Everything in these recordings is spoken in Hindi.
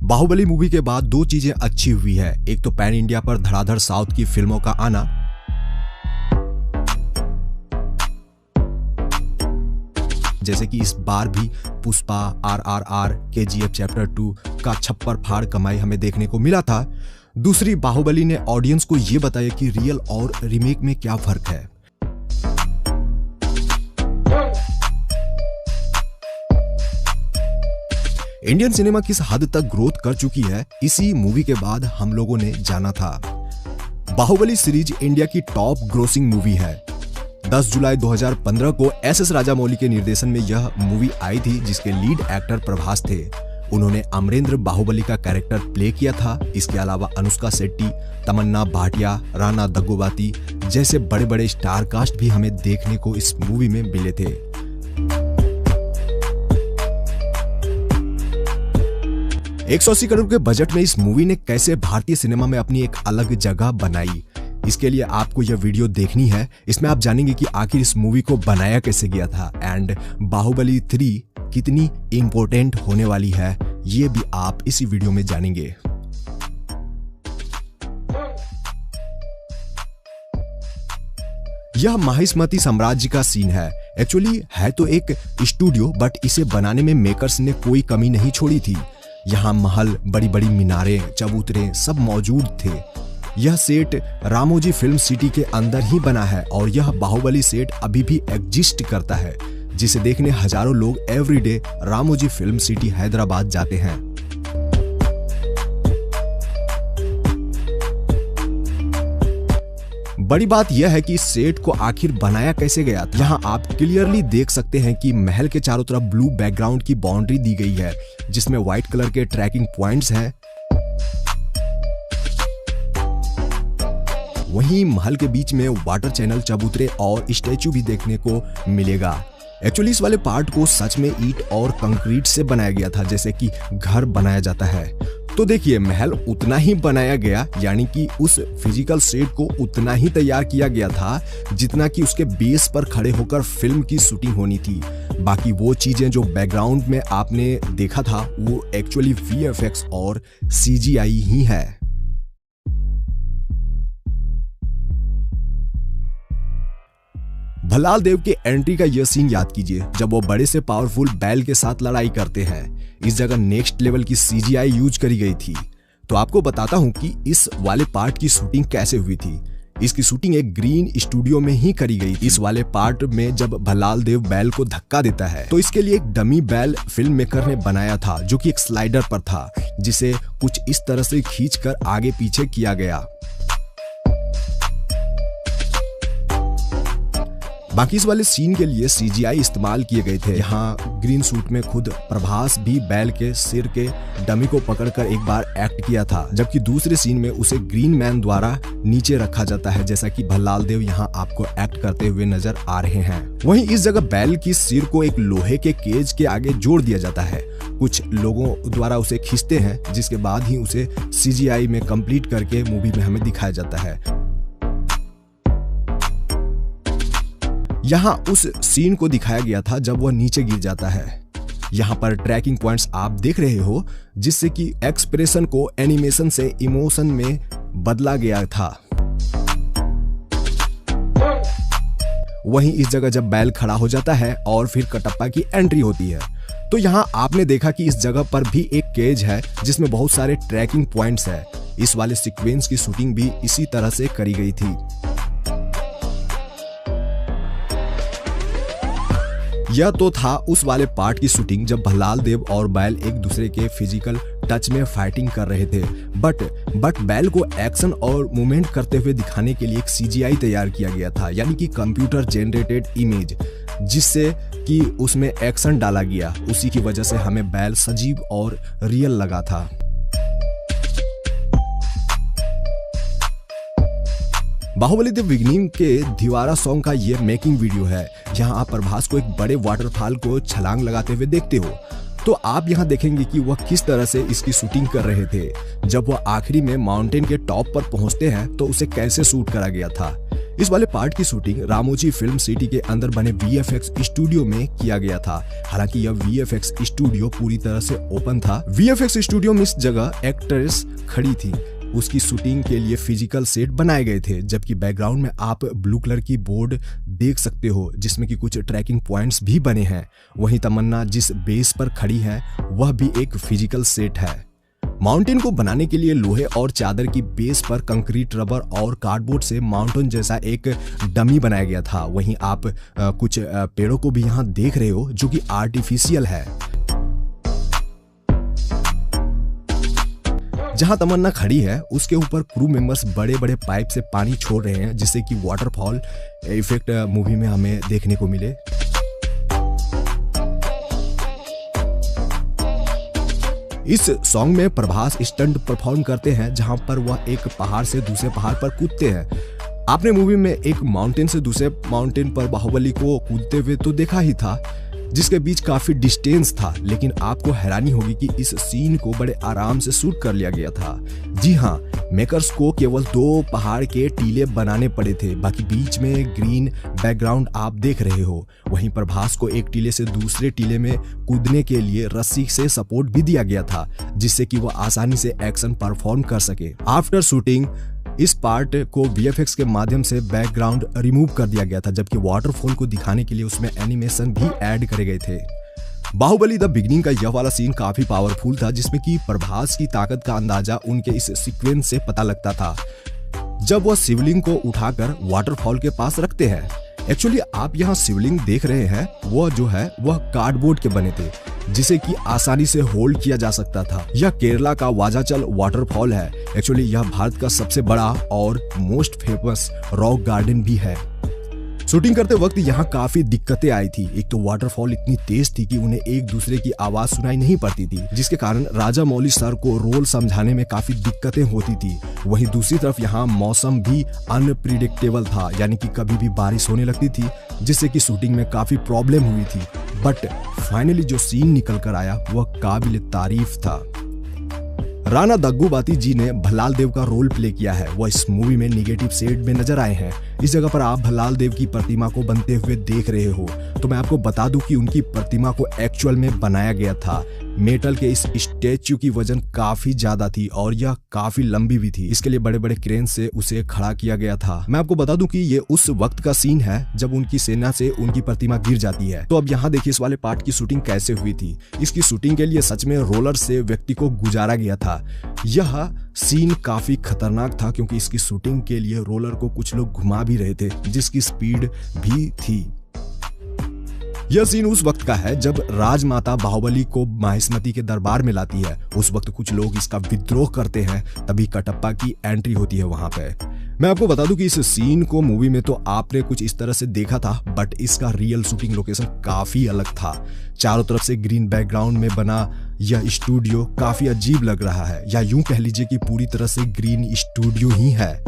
बाहुबली मूवी के बाद दो चीजें अच्छी हुई है। एक तो पैन इंडिया पर धड़ाधड़ साउथ की फिल्मों का आना, जैसे कि इस बार भी पुष्पा, RRR, KGF चैप्टर 2 का छप्पर फाड़ कमाई हमें देखने को मिला था। दूसरी, बाहुबली ने ऑडियंस को यह बताया कि रियल और रीमेक में क्या फर्क है। इंडियन सिनेमा किस हद तक ग्रोथ कर चुकी है, इसी मूवी के बाद हम लोगों ने जाना था। बाहुबली सीरीज इंडिया की टॉप ग्रोसिंग मूवी है। 10 जुलाई 2015 को SS राजामौली के निर्देशन में यह मूवी आई थी, जिसके लीड एक्टर प्रभास थे। उन्होंने अमरेंद्र बाहुबली का कैरेक्टर प्ले किया था। इसके अलावा अनुष्का शेट्टी, तमन्ना भाटिया, राणा दग्गोबाती जैसे बड़े बड़े स्टार कास्ट भी हमें देखने को इस मूवी में मिले थे। $180 करोड़ के बजट में इस मूवी ने कैसे भारतीय सिनेमा में अपनी एक अलग जगह बनाई, इसके लिए आपको यह वीडियो देखनी है। इसमें आप जानेंगे कि आखिर इस मूवी को बनाया कैसे गया था एंड बाहुबली 3 कितनी इंपॉर्टेंट होने वाली है, ये भी आप इसी वीडियो में जानेंगे। यह माहिष्मती साम्राज्य का सीन है। एक्चुअली है तो एक स्टूडियो, बट इसे बनाने में मेकर्स ने कोई कमी नहीं छोड़ी थी। यहाँ महल, बड़ी बड़ी मीनारें, चबूतरे सब मौजूद थे। यह सेट रामोजी फिल्म सिटी के अंदर ही बना है और यह बाहुबली सेट अभी भी एग्जिस्ट करता है, जिसे देखने हजारों लोग everyday Ramoji film city Hyderabad जाते हैं। बड़ी बात यह है कि इस सेट को आखिर बनाया कैसे गया था। यहाँ आप क्लियरली देख सकते हैं कि महल के चारों तरफ ब्लू बैकग्राउंड की बाउंड्री दी गई है, जिसमें व्हाइट कलर के ट्रैकिंग पॉइंट्स हैं। वहीं महल के बीच में वाटर चैनल, चबूतरे और स्टैचू भी देखने को मिलेगा। एक्चुअली इस वाले पार्ट को सच में ईंट और कंक्रीट से बनाया गया था, जैसे कि घर बनाया जाता है। तो देखिए, महल उतना ही बनाया गया, यानी कि उस फिजिकल सेट को उतना ही तैयार किया गया था जितना कि उसके बेस पर खड़े होकर फिल्म की शूटिंग होनी थी। बाकी वो चीजें जो बैकग्राउंड में आपने देखा था वो एक्चुअली VFX और CGI ही है। भल्लाल देव के एंट्री का यह सीन याद कीजिए, जब वो बड़े से पावरफुल बैल के साथ लड़ाई करते हैं। इस जगह नेक्स्ट लेवल की CGI यूज करी गई थी। तो आपको बताता हूं कि इस वाले पार्ट की शूटिंग कैसे हुई थी। इसकी शूटिंग एक ग्रीन स्टूडियो में ही करी गई थी। इस वाले पार्ट में जब भल्लाल देव बैल को धक्का देता है तो इसके लिए एक डमी बैल फिल्म मेकर ने बनाया था, जो कि एक स्लाइडर पर था, जिसे कुछ इस तरह से खींचकर आगे पीछे किया गया। बाकी इस वाले सीन के लिए CGI इस्तेमाल किए गए थे। यहाँ ग्रीन सूट में खुद प्रभास भी बैल के सिर के डमी को पकड़कर एक बार एक्ट किया था, जबकि दूसरे सीन में उसे ग्रीन मैन द्वारा नीचे रखा जाता है, जैसा कि भल्लाल देव यहाँ आपको एक्ट करते हुए नजर आ रहे हैं। वहीं इस जगह बैल की सिर को एक लोहे के केज के आगे जोड़ दिया जाता है। कुछ लोगों द्वारा उसे खींचते हैं, जिसके बाद ही उसे CGI में कंप्लीट करके मूवी में हमें दिखाया जाता है। यहाँ उस सीन को दिखाया गया था जब वह नीचे गिर जाता है। यहाँ पर ट्रैकिंग पॉइंट्स आप देख रहे हो, जिससे कि एक्सप्रेशन को एनिमेशन से इमोशन में बदला गया था। वहीं इस जगह जब बैल खड़ा हो जाता है और फिर कटप्पा की एंट्री होती है, तो यहाँ आपने देखा कि इस जगह पर भी एक केज है जिसमें बहुत सारे ट्रैकिंग पॉइंट्स है। इस वाले सीक्वेंस की शूटिंग भी इसी तरह से करी गई थी। यह तो था उस वाले पार्ट की शूटिंग जब भल्लाल देव और बैल एक दूसरे के फिजिकल टच में फाइटिंग कर रहे थे। बट बैल को एक्शन और मूवमेंट करते हुए दिखाने के लिए एक CGI तैयार किया गया था, यानी कि कंप्यूटर जनरेटेड इमेज, जिससे कि उसमें एक्शन डाला गया। उसी की वजह से हमें बैल सजीव और रियल लगा था। बाहुबली द बिगिनिंग के दीवारा सॉन्ग का ये मेकिंग वीडियो है। यहाँ आप प्रभास को एक बड़े वाटरफॉल को छलांग लगाते हुए देखते हो। तो आप यहाँ देखेंगे कि वह किस तरह से इसकी शूटिंग कर रहे थे। जब वह आखिरी में माउंटेन के टॉप पर पहुंचते हैं तो उसे कैसे शूट करा गया था। इस वाले पार्ट की शूटिंग रामोजी फिल्म सिटी के अंदर बने वीएफएक्स स्टूडियो में किया गया था। हालांकि यह वीएफएक्स स्टूडियो पूरी तरह से ओपन था। वीएफएक्स स्टूडियो में इस जगह एक्ट्रेस खड़ी थी, उसकी शूटिंग के लिए फिजिकल सेट बनाए गए थे, जबकि बैकग्राउंड में आप ब्लू कलर की बोर्ड देख सकते हो जिसमें कि कुछ ट्रैकिंग पॉइंट्स भी बने हैं। वहीं तमन्ना जिस बेस पर खड़ी है वह भी एक फिजिकल सेट है। माउंटेन को बनाने के लिए लोहे और चादर की बेस पर कंक्रीट, रबर और कार्डबोर्ड से माउंटेन जैसा एक डमी बनाया गया था। वहीं आप कुछ पेड़ों को भी यहाँ देख रहे हो जो कि आर्टिफिशियल है। जहां तमन्ना खड़ी है उसके ऊपर क्रू मेंबर्स बड़े बड़े पाइप से पानी छोड़ रहे हैं जिससे कि वाटरफॉल इफेक्ट मूवी में हमें देखने को मिले। इस सॉन्ग में प्रभास स्टंट परफॉर्म करते हैं जहां पर वह एक पहाड़ से दूसरे पहाड़ पर कूदते हैं। आपने मूवी में एक माउंटेन से दूसरे माउंटेन पर बाहुबली को कूदते हुए तो देखा ही था, जिसके बीच काफी डिस्टेंस था, लेकिन आपको हैरानी होगी कि इस सीन को बड़े आराम से शूट कर लिया गया था। जी हाँ, मेकर्स को केवल 2 पहाड़ के टीले बनाने पड़े थे, बाकी बीच में ग्रीन बैकग्राउंड आप देख रहे हो। वहीं प्रभास को एक टीले से दूसरे टीले में कूदने के लिए रस्सी से सपोर्ट भी दिया गया था, जिससे कि वह आसानी से एक्शन परफॉर्म कर सके। आफ्टर शूटिंग इस पार्ट को वीएफएक्स के माध्यम से बैकग्राउंड रिमूव कर दिया गया था, जबकि वाटरफॉल को दिखाने के लिए उसमें एनिमेशन भी ऐड करे गए थे। बाहुबली द बिगिनिंग का यह वाला सीन काफी पावरफुल था, जिसमें कि प्रभास की ताकत का अंदाजा उनके इस सीक्वेंस से पता लगता था जब वह शिवलिंग को उठाकर वाटरफॉल के पास रखते हैं। एक्चुअली आप यहाँ शिवलिंग देख रहे हैं, वह जो है वह कार्डबोर्ड के बने थे जिसे कि आसानी से होल्ड किया जा सकता था। यह केरला का वाजाचल वाटरफॉल है। एक्चुअली यह भारत का सबसे बड़ा और मोस्ट फेमस रॉक गार्डन भी है। शूटिंग करते वक्त यहाँ काफी दिक्कतें आई थी। एक तो वाटरफॉल इतनी तेज थी कि उन्हें एक दूसरे की आवाज सुनाई नहीं पड़ती थी, जिसके कारण राजा मौली सर को रोल समझाने में काफी दिक्कतें होती थी। वहीं दूसरी तरफ यहाँ मौसम भी अनप्रिडिक्टेबल था, यानी कि कभी भी बारिश होने लगती थी, जिससे कि शूटिंग में काफी प्रॉब्लम हुई थी। बट फाइनली जो सीन निकल कर आया वह काबिल तारीफ था। राणा दग्गूबाती जी ने भल्लाल देव का रोल प्ले किया है। वह इस मूवी में निगेटिव शेड में नजर आए हैं। इस जगह पर आप भल्लाल देव की प्रतिमा को बनते हुए देख रहे हो, तो मैं आपको बता दूं कि उनकी प्रतिमा को एक्चुअल में बनाया गया था। मेटल के इस स्टैच्यू की वजन काफी ज्यादा थी और यह काफी लंबी भी थी। इसके लिए बड़े बड़े क्रेन से उसे खड़ा किया गया था। मैं आपको बता दूं कि ये उस वक्त का सीन है जब उनकी सेना से उनकी प्रतिमा गिर जाती है। तो अब यहाँ देखिए इस वाले पार्ट की शूटिंग कैसे हुई थी। इसकी शूटिंग के लिए सच में रोलर से व्यक्ति को गुजारा गया था। यह सीन काफी खतरनाक था क्योंकि इसकी शूटिंग के लिए रोलर को कुछ लोग घुमा भी रहे थे, जिसकी स्पीड भी थी। यह सीन उस वक्त का है जब राजमाता बाहुबली को माहिष्मती के दरबार में लाती है। उस वक्त कुछ लोग इसका विद्रोह करते हैं, तभी कटप्पा की एंट्री होती है वहां पे। मैं आपको बता दूं कि इस सीन को मूवी में तो आपने कुछ इस तरह से देखा था, बट इसका रियल शूटिंग लोकेशन काफी अलग था। चारों तरफ से ग्रीन बैकग्राउंड में बना यह स्टूडियो काफी अजीब लग रहा है, या यूं कह लीजिए कि पूरी तरह से ग्रीन स्टूडियो ही है।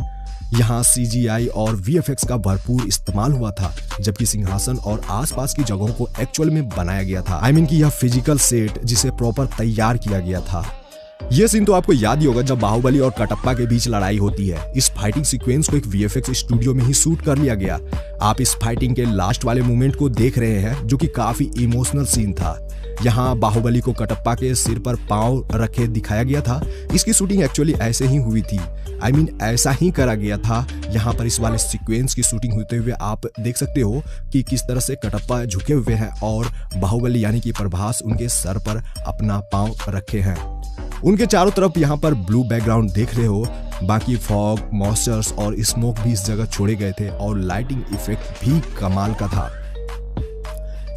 यहाँ CGI और VFX का भरपूर इस्तेमाल हुआ था, जबकि सिंहासन और आसपास की जगहों को एक्चुअल में बनाया गया था। I mean कि यह फिजिकल सेट जिसे प्रॉपर तैयार किया गया था। यह सीन तो आपको याद ही होगा जब बाहुबली और कटप्पा के बीच लड़ाई होती है। इस फाइटिंग सीक्वेंस को एक VFX स्टूडियो में ही शूट कर लिया गया। आप इस फाइटिंग के लास्ट वाले मोमेंट को देख रहे हैं, जो कि काफी इमोशनल सीन था। यहाँ बाहुबली को कटप्पा के सिर पर पांव रखे दिखाया गया था। इसकी शूटिंग एक्चुअली ऐसे ही हुई थी। I mean ऐसा ही करा गया था। यहाँ पर इस वाले सीक्वेंस की शूटिंग होते हुए आप देख सकते हो कि किस तरह से कटप्पा झुके हुए हैं और बाहुबली यानी कि प्रभास उनके सर पर अपना पांव रखे हैं। उनके चारों तरफ यहाँ पर ब्लू बैकग्राउंड देख रहे हो। बाकी फॉग, मॉइस्चर्स और स्मोक भी इस जगह छोड़े गए थे और लाइटिंग इफेक्ट भी कमाल का था।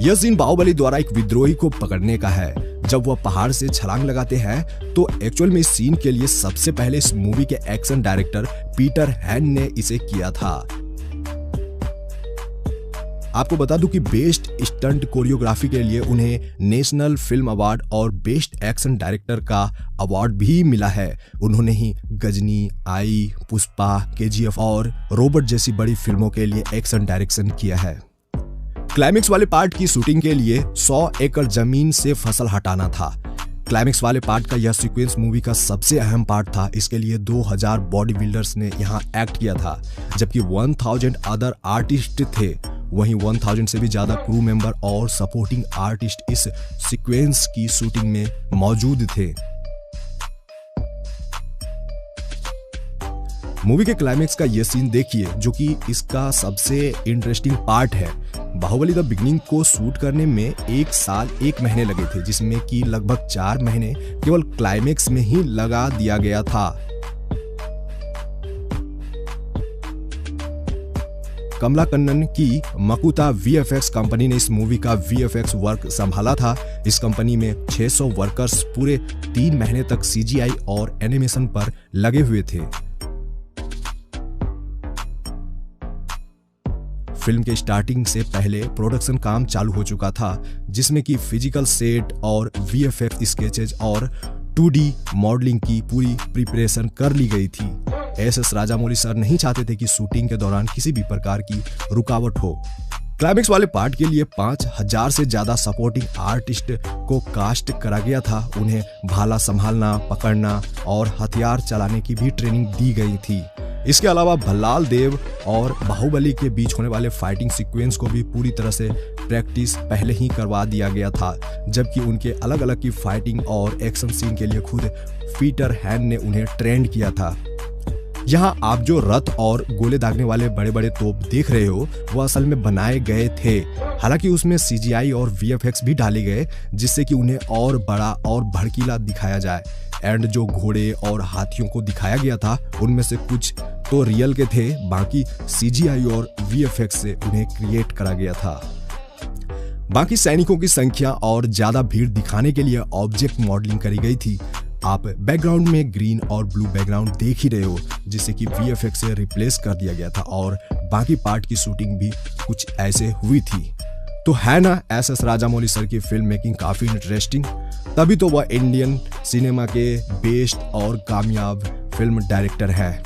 यह सीन बाहुबली द्वारा एक विद्रोही को पकड़ने का है। जब वह पहाड़ से छलांग लगाते हैं तो एक्चुअल में इस सीन के लिए सबसे पहले इस मूवी के एक्शन डायरेक्टर पीटर हैन ने इसे किया था। आपको बता दूं कि बेस्ट स्टंट कोरियोग्राफी के लिए उन्हें नेशनल फिल्म अवार्ड और बेस्ट एक्शन डायरेक्टर का अवार्ड भी मिला है। उन्होंने ही गजनी, आई, पुष्पा, KGF और रोबोट जैसी बड़ी फिल्मों के लिए एक्शन डायरेक्शन किया है। क्लाइमेक्स वाले पार्ट की शूटिंग के लिए 100 एकड़ जमीन से फसल हटाना था। क्लाइमेक्स वाले पार्ट का यह सीक्वेंस मूवी का सबसे अहम पार्ट था। इसके लिए 2000 बॉडी बिल्डर्स ने यहाँ एक्ट किया था, जबकि 1000 अदर आर्टिस्ट थे। वहीं 1000 से भी ज्यादा क्रू मेंबर और सपोर्टिंग आर्टिस्ट इस सीक्वेंस की शूटिंग में मौजूद थे। मूवी के क्लाइमेक्स का ये सीन देखिए, जो कि इसका सबसे इंटरेस्टिंग पार्ट है। बाहुबली द बिगिनिंग को शूट करने में 1 साल 1 महीने लगे थे, जिसमें कि लगभग 4 महीने केवल क्लाइमेक्स में ही लगा दिया गया था। कमला कन्नन की मकुता वीएफएक्स कंपनी ने इस मूवी का वीएफएक्स वर्क संभाला था। इस कंपनी में 600 वर्कर्स पूरे 3 महीने तक सीजीआई और एनिमेशन पर लगे हुए थे। फिल्म के स्टार्टिंग से पहले प्रोडक्शन काम चालू हो चुका था, जिसमें कि फिजिकल सेट और वीएफएक्स स्केचेज और 2D मॉडलिंग की पूरी प्रिपरेशन कर ली गई थी। एस राजामौली सर नहीं चाहते थे कि शूटिंग के दौरान किसी भी प्रकार की रुकावट हो। क्लाइमेक्स वाले पार्ट के लिए 5000 से ज्यादा सपोर्टिंग आर्टिस्ट को कास्ट करा गया था। उन्हें भाला संभालना, पकड़ना और हथियार चलाने की भी ट्रेनिंग दी गई थी। इसके अलावा भल्लाल देव और बाहुबली के बीच होने वाले फाइटिंग सीक्वेंस को भी पूरी तरह से प्रैक्टिस पहले ही करवा दिया गया था, जबकि उनके अलग अलग की फाइटिंग और एक्शन सीन के लिए खुद पीटर हैन ने उन्हें ट्रेंड किया था। यहाँ आप जो रथ और गोले दागने वाले बड़े बड़े तोप देख रहे हो, वो असल में बनाए गए थे। हालांकि उसमें सीजीआई और वीएफएक्स भी डाले गए, जिससे कि उन्हें और बड़ा और भड़कीला दिखाया जाए। एंड जो घोड़े और हाथियों को दिखाया गया था, उनमें से कुछ तो रियल के थे, बाकी सीजीआई और वीएफएक्स से उन्हें क्रिएट करा गया था। बाकी सैनिकों की संख्या और ज्यादा भीड़ दिखाने के लिए ऑब्जेक्ट मॉडलिंग करी गई थी। आप बैकग्राउंड में ग्रीन और ब्लू बैकग्राउंड देख ही रहे हो, जिसे कि वीएफएक्स से रिप्लेस कर दिया गया था और बाकी पार्ट की शूटिंग भी कुछ ऐसे हुई थी। तो है ना एस राजामौली सर की फिल्म मेकिंग काफी इंटरेस्टिंग। तभी तो वह इंडियन सिनेमा के बेस्ट और कामयाब फिल्म डायरेक्टर है।